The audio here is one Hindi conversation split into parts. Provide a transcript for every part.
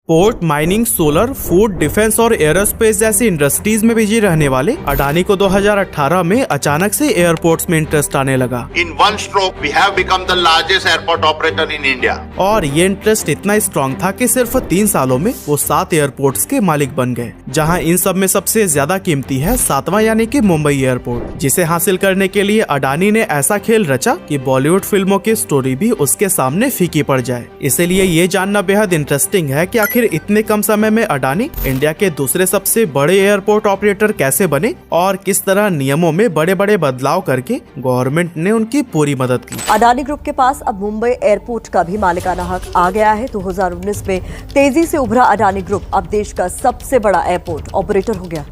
Port, mining, solar, food, defence और एरोस्पेस जैसी इंडस्ट्रीज में बिजी रहने वाले अडानी को 2018 में अचानक से एयरपोर्ट्स में इंटरेस्ट आने लगा। In one stroke, we have become the largest airport operator in India. और ये इंटरेस्ट इतना स्ट्रॉन्ग था कि सिर्फ 3 सालों में वो 7 एयरपोर्ट्स के मालिक बन गए, जहां इन सब में सबसे ज्यादा कीमती है 7वां यानी कि मुंबई एयरपोर्ट, जिसे हासिल करने के लिए अडानी ने ऐसा खेल रचा कि बॉलीवुड फिल्मों की स्टोरी भी उसके सामने फीकी पड़ जाए। इसीलिए ये जानना बेहद इंटरेस्टिंग है कि आखिर इतने कम समय में अडानी इंडिया के दूसरे सबसे बड़े एयरपोर्ट ऑपरेटर कैसे बने और किस तरह नियमों में बड़े बड़े बदलाव करके गवर्नमेंट ने उनकी पूरी मदद की। अडानी ग्रुप के पास अब मुंबई एयरपोर्ट का भी मालिकाना हक आ गया है। 2019 में तेजी से उभरा अडानी ग्रुप अब देश का सबसे बड़ा एयरपोर्ट ऑपरेटर हो गया।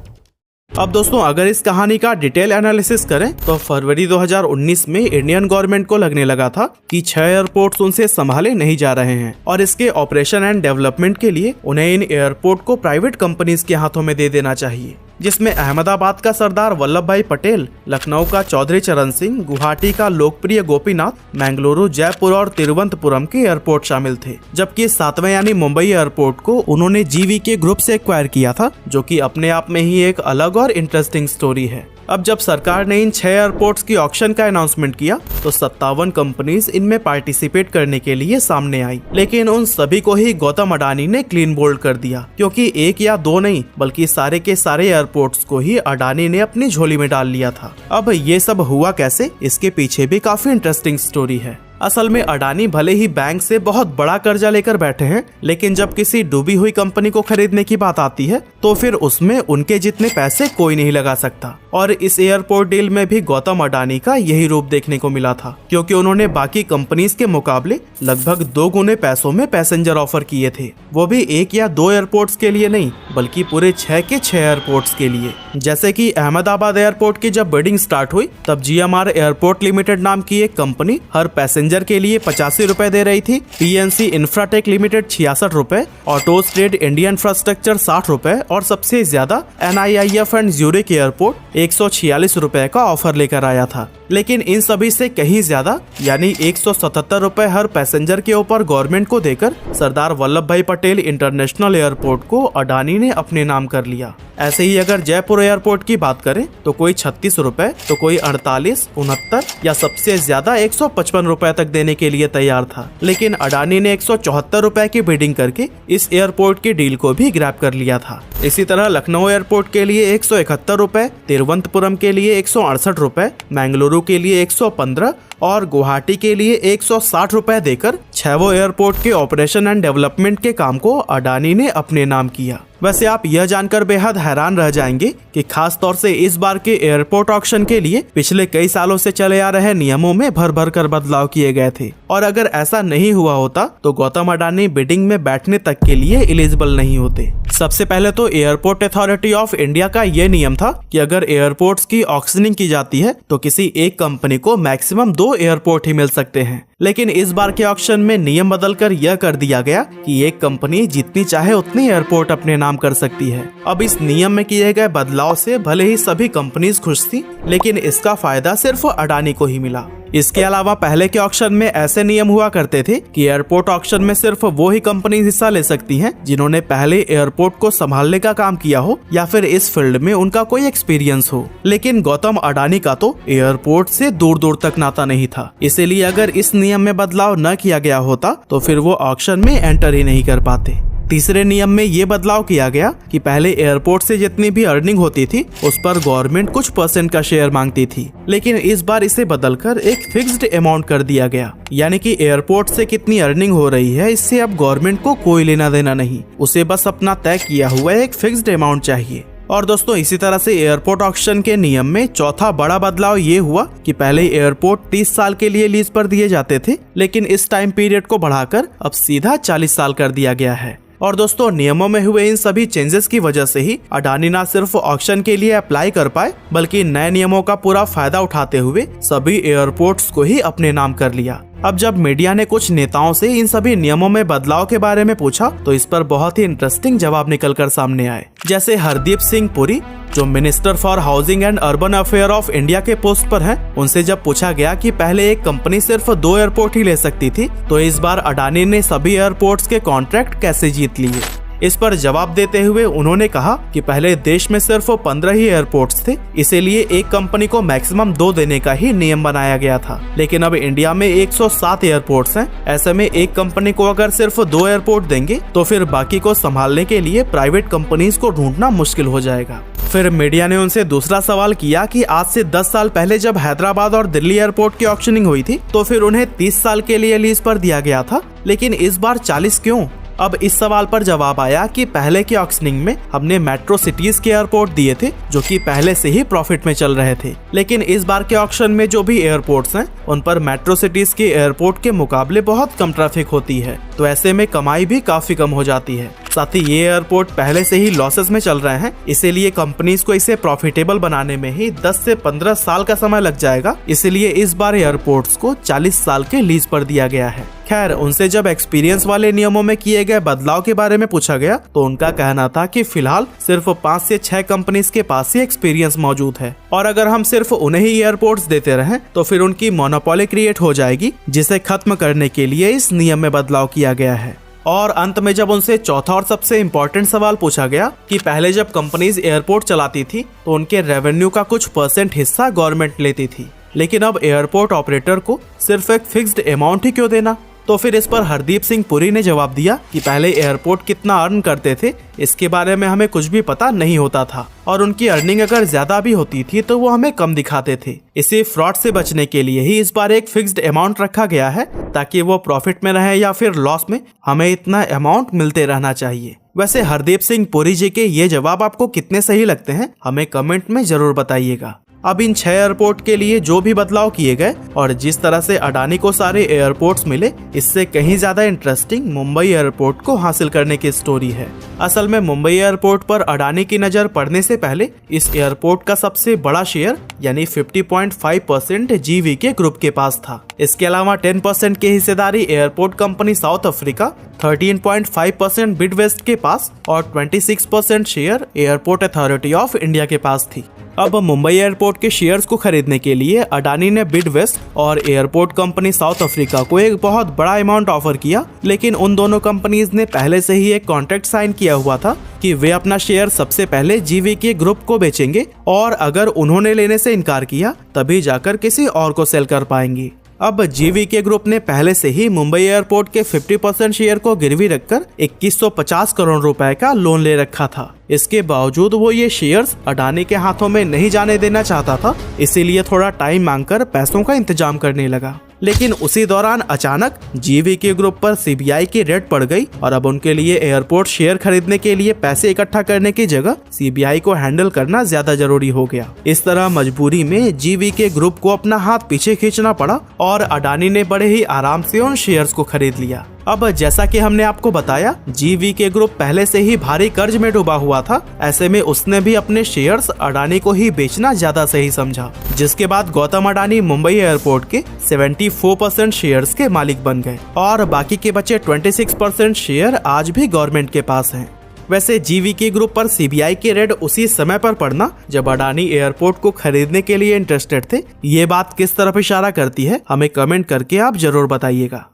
अब दोस्तों, अगर इस कहानी का डिटेल एनालिसिस करें तो फरवरी 2019 में इंडियन गवर्नमेंट को लगने लगा था कि 6 एयरपोर्ट्स उनसे संभाले नहीं जा रहे हैं और इसके ऑपरेशन एंड डेवलपमेंट के लिए उन्हें इन एयरपोर्ट को प्राइवेट कंपनीज के हाथों में दे देना चाहिए, जिसमें अहमदाबाद का सरदार वल्लभ भाई पटेल, लखनऊ का चौधरी चरण सिंह, गुवाहाटी का लोकप्रिय गोपीनाथ, मैंगलुरु, जयपुर और तिरुवनंतपुरम के एयरपोर्ट शामिल थे। जबकि 7वें यानी मुंबई एयरपोर्ट को उन्होंने जीवीके ग्रुप से एक्वायर किया था, जो कि अपने आप में ही एक अलग और इंटरेस्टिंग स्टोरी है। अब जब सरकार ने इन 6 एयरपोर्ट्स की ऑक्शन का अनाउंसमेंट किया तो 57 कंपनीज इनमें पार्टिसिपेट करने के लिए सामने आई, लेकिन उन सभी को ही गौतम अडानी ने क्लीन बोल्ड कर दिया, क्योंकि 1 या 2 नहीं बल्कि सारे के सारे एयरपोर्ट्स को ही अडानी ने अपनी झोली में डाल लिया था। अब ये सब हुआ कैसे, इसके पीछे भी काफी इंटरेस्टिंग स्टोरी है। असल में अडानी भले ही बैंक से बहुत बड़ा कर्जा लेकर बैठे हैं, लेकिन जब किसी डूबी हुई कंपनी को खरीदने की बात आती है तो फिर उसमें उनके जितने पैसे कोई नहीं लगा सकता। और इस एयरपोर्ट डील में भी गौतम अडानी का यही रूप देखने को मिला था, क्योंकि उन्होंने बाकी कंपनीज के मुकाबले लगभग 2 गुने पैसों में पैसेंजर ऑफर किए थे, वो भी 1 या 2 एयरपोर्ट्स के लिए नहीं बल्कि पूरे 6 के 6 एयरपोर्ट्स के लिए। जैसे कि अहमदाबाद एयरपोर्ट की जब बिडिंग स्टार्ट हुई तब GMR एयरपोर्ट लिमिटेड नाम की एक कंपनी हर पैसेंजर के लिए 85 रुपए दे रही थी, PNC इंफ्राटेक लिमिटेड 66 रुपए, ऑटोज ट्रेड इंडिया इंफ्रास्ट्रक्चर 60 रुपए और सबसे ज्यादा NIIF एंड ज्यूरिक एयरपोर्ट 146 रुपए का ऑफर लेकर आया था। लेकिन इन सभी से कहीं ज्यादा यानी 177 रुपए हर पैसेंजर के ऊपर गवर्नमेंट को देकर सरदार वल्लभ भाई पटेल इंटरनेशनल एयरपोर्ट को अडानी ने अपने नाम कर लिया। ऐसे ही अगर जयपुर एयरपोर्ट की बात करें तो कोई 36 रुपए तो कोई 48, 69 या सबसे ज्यादा 155 रुपए तक देने के लिए तैयार था, लेकिन अडानी ने 174 रुपए की बिडिंग करके इस एयरपोर्ट की डील को भी ग्रैब कर लिया था। इसी तरह लखनऊ एयरपोर्ट के लिए 171 रुपए, तिरुवनंतपुरम के लिए 168 रुपए, मैंगलुरु के लिए 115 और गुवाहाटी के लिए 160 रुपए देकर 6 एयरपोर्ट के ऑपरेशन एंड डेवलपमेंट के काम को अडानी ने अपने नाम किया। वैसे आप यह जानकर बेहद हैरान रह जाएंगे कि खास तौर से इस बार के एयरपोर्ट ऑक्शन के लिए पिछले कई सालों से चले आ रहे नियमों में भर भर कर बदलाव किए गए थे, और अगर ऐसा नहीं हुआ होता तो गौतम अडानी बिडिंग में बैठने तक के लिए एलिजिबल नहीं होते। सबसे पहले तो एयरपोर्ट अथॉरिटी ऑफ इंडिया का ये नियम था कि अगर एयरपोर्ट्स की ऑक्शनिंग की जाती है तो किसी एक कंपनी को मैक्सिमम 2 एयरपोर्ट ही मिल सकते हैं, लेकिन इस बार के ऑक्शन में नियम बदलकर यह कर दिया गया कि एक कंपनी जितनी चाहे उतनी एयरपोर्ट अपने नाम कर सकती है। अब इस नियम में किए गए बदलाव से भले ही सभी कंपनीज खुश थी, लेकिन इसका फायदा सिर्फ अडानी को ही मिला। इसके अलावा पहले के ऑक्शन में ऐसे नियम हुआ करते थे कि एयरपोर्ट ऑक्शन में सिर्फ वो ही कंपनी हिस्सा ले सकती हैं जिन्होंने पहले एयरपोर्ट को संभालने का काम किया हो या फिर इस फील्ड में उनका कोई एक्सपीरियंस हो। लेकिन गौतम अडानी का तो एयरपोर्ट से दूर दूर तक नाता नहीं था, इसीलिए अगर इस नियम में बदलाव न किया गया होता तो फिर वो ऑक्शन में एंटर ही नहीं कर पाते। तीसरे नियम में ये बदलाव किया गया कि पहले एयरपोर्ट से जितनी भी अर्निंग होती थी उस पर गवर्नमेंट कुछ % का शेयर मांगती थी, लेकिन इस बार इसे बदलकर एक फिक्स्ड अमाउंट कर दिया गया, यानी कि एयरपोर्ट से कितनी अर्निंग हो रही है इससे अब गवर्नमेंट को कोई लेना देना नहीं, उसे बस अपना तय किया हुआ एक फिक्स्ड अमाउंट चाहिए। और दोस्तों, इसी तरह से एयरपोर्ट ऑक्शन के नियम में चौथा बड़ा बदलाव ये हुआ कि पहले एयरपोर्ट 30 साल के लिए लीज पर दिए जाते थे, लेकिन इस टाइम पीरियड को बढ़ाकर अब सीधा 40 साल कर दिया गया है। और दोस्तों, नियमों में हुए इन सभी चेंजेस की वजह से ही अडानी ना सिर्फ ऑक्शन के लिए अप्लाई कर पाए बल्कि नए नियमों का पूरा फायदा उठाते हुए सभी एयरपोर्ट्स को ही अपने नाम कर लिया। अब जब मीडिया ने कुछ नेताओं से इन सभी नियमों में बदलाव के बारे में पूछा तो इस पर बहुत ही इंटरेस्टिंग जवाब निकलकर सामने आए। जैसे हरदीप सिंह पुरी, जो minister for housing and urban affair of India के पोस्ट पर हैं, उनसे जब पूछा गया कि पहले एक कंपनी सिर्फ 2 एयरपोर्ट ही ले सकती थी तो इस बार अडानी ने सभी एयरपोर्ट्स के कॉन्ट्रैक्ट कैसे जीत लिए। इस पर जवाब देते हुए उन्होंने कहा कि पहले देश में सिर्फ 15 ही एयरपोर्ट्स थे, इसीलिए एक कंपनी को मैक्सिमम 2 देने का ही नियम बनाया गया था। लेकिन अब इंडिया में 107 एयरपोर्ट्स हैं। ऐसे में एक कंपनी को अगर सिर्फ 2 एयरपोर्ट देंगे तो फिर बाकी को संभालने के लिए प्राइवेट कंपनीज को ढूंढना मुश्किल हो जाएगा। फिर मीडिया ने उनसे दूसरा सवाल किया कि आज से 10 साल पहले जब हैदराबाद और दिल्ली एयरपोर्ट की ऑक्शनिंग हुई थी तो फिर उन्हें 30 साल के लिए लीज पर दिया गया था, लेकिन इस बार 40 क्यों? अब इस सवाल पर जवाब आया कि पहले की ऑक्शनिंग में हमने मेट्रो सिटीज के एयरपोर्ट दिए थे जो कि पहले से ही प्रॉफिट में चल रहे थे, लेकिन इस बार के ऑक्शन में जो भी एयरपोर्ट्स हैं उन पर मेट्रो सिटीज के एयरपोर्ट के मुकाबले बहुत कम ट्रैफिक होती है, तो ऐसे में कमाई भी काफी कम हो जाती है। साथ ही ये एयरपोर्ट पहले से ही लॉसेस में चल रहे हैं, इसीलिए कंपनीज को इसे प्रॉफिटेबल बनाने में ही 10 से 15 साल का समय लग जाएगा। इसीलिए इस बार एयरपोर्ट्स को 40 साल के लीज पर दिया गया है। खैर, उनसे जब एक्सपीरियंस वाले नियमों में किए गए बदलाव के बारे में पूछा गया तो उनका कहना था कि फिलहाल सिर्फ 5 से 6 कंपनीज के पास ही एक्सपीरियंस मौजूद है और अगर हम सिर्फ उन्हें ही एयरपोर्ट्स देते रहें तो फिर उनकी मोनोपोली क्रिएट हो जाएगी, जिसे खत्म करने के लिए इस नियम में बदलाव किया गया है। और अंत में जब उनसे चौथा और सबसे इम्पोर्टेंट सवाल पूछा गया कि पहले जब कंपनीज एयरपोर्ट चलाती थी तो उनके रेवेन्यू का कुछ % हिस्सा गवर्नमेंट लेती थी, लेकिन अब एयरपोर्ट ऑपरेटर को सिर्फ एक फिक्स्ड अमाउंट ही क्यों देना? तो फिर इस पर हरदीप सिंह पुरी ने जवाब दिया कि पहले एयरपोर्ट कितना अर्न करते थे इसके बारे में हमें कुछ भी पता नहीं होता था और उनकी अर्निंग अगर ज्यादा भी होती थी तो वो हमें कम दिखाते थे। इसी फ्रॉड से बचने के लिए ही इस बार एक फिक्स्ड अमाउंट रखा गया है ताकि वो प्रॉफिट में रहे या फिर लॉस में, हमें इतना अमाउंट मिलते रहना चाहिए। वैसे हरदीप सिंह पुरी जी के ये जवाब आपको कितने सही लगते हैं हमें कमेंट में जरूर बताइएगा। अब इन 6 एयरपोर्ट के लिए जो भी बदलाव किए गए और जिस तरह से अडानी को सारे एयरपोर्ट्स मिले, इससे कहीं ज्यादा इंटरेस्टिंग मुंबई एयरपोर्ट को हासिल करने की स्टोरी है। असल में मुंबई एयरपोर्ट पर अडानी की नजर पड़ने से पहले इस एयरपोर्ट का सबसे बड़ा शेयर यानी 50.5% GVK ग्रुप के पास था। इसके अलावा 10% की हिस्सेदारी एयरपोर्ट कंपनी साउथ अफ्रीका, 13.5% बिडवेस्ट के पास और 26% share airport authority of India के पास थी। अब मुंबई एयरपोर्ट के शेयर्स को खरीदने के लिए अडानी ने बिडवेस्ट और एयरपोर्ट कंपनी साउथ अफ्रीका को एक बहुत बड़ा अमाउंट ऑफर किया, लेकिन उन दोनों कंपनीज ने पहले से ही एक कॉन्ट्रैक्ट साइन किया हुआ था कि वे अपना शेयर सबसे पहले GVK ग्रुप को बेचेंगे और अगर उन्होंने लेने से इनकार किया तभी जाकर किसी और को सेल कर पाएंगी। अब GVK ग्रुप ने पहले से ही मुंबई एयरपोर्ट के 50% शेयर को गिरवी रखकर 2150 करोड़ रुपए का लोन ले रखा था। इसके बावजूद वो ये शेयर्स अडानी के हाथों में नहीं जाने देना चाहता था, इसीलिए थोड़ा टाइम मांगकर पैसों का इंतजाम करने लगा। लेकिन उसी दौरान अचानक GVK ग्रुप पर CBI की रेड पड़ गई और अब उनके लिए एयरपोर्ट शेयर खरीदने के लिए पैसे इकट्ठा करने की जगह CBI को हैंडल करना ज्यादा जरूरी हो गया। इस तरह मजबूरी में GVK ग्रुप को अपना हाथ पीछे खींचना पड़ा और अडानी ने बड़े ही आराम से उन शेयर्स को खरीद लिया। अब जैसा कि हमने आपको बताया, GVK ग्रुप पहले से ही भारी कर्ज में डूबा हुआ था, ऐसे में उसने भी अपने शेयर्स अडानी को ही बेचना ज्यादा सही समझा, जिसके बाद गौतम अडानी मुंबई एयरपोर्ट के 74% शेयर्स के मालिक बन गए और बाकी के बचे 26% शेयर आज भी गवर्नमेंट के पास हैं। वैसे GVK ग्रुप पर CBI की रेड उसी समय पर पड़ना जब अडानी एयरपोर्ट को खरीदने के लिए इंटरेस्टेड थे, ये बात किस तरफ इशारा करती है हमें कमेंट करके आप जरूर बताइएगा।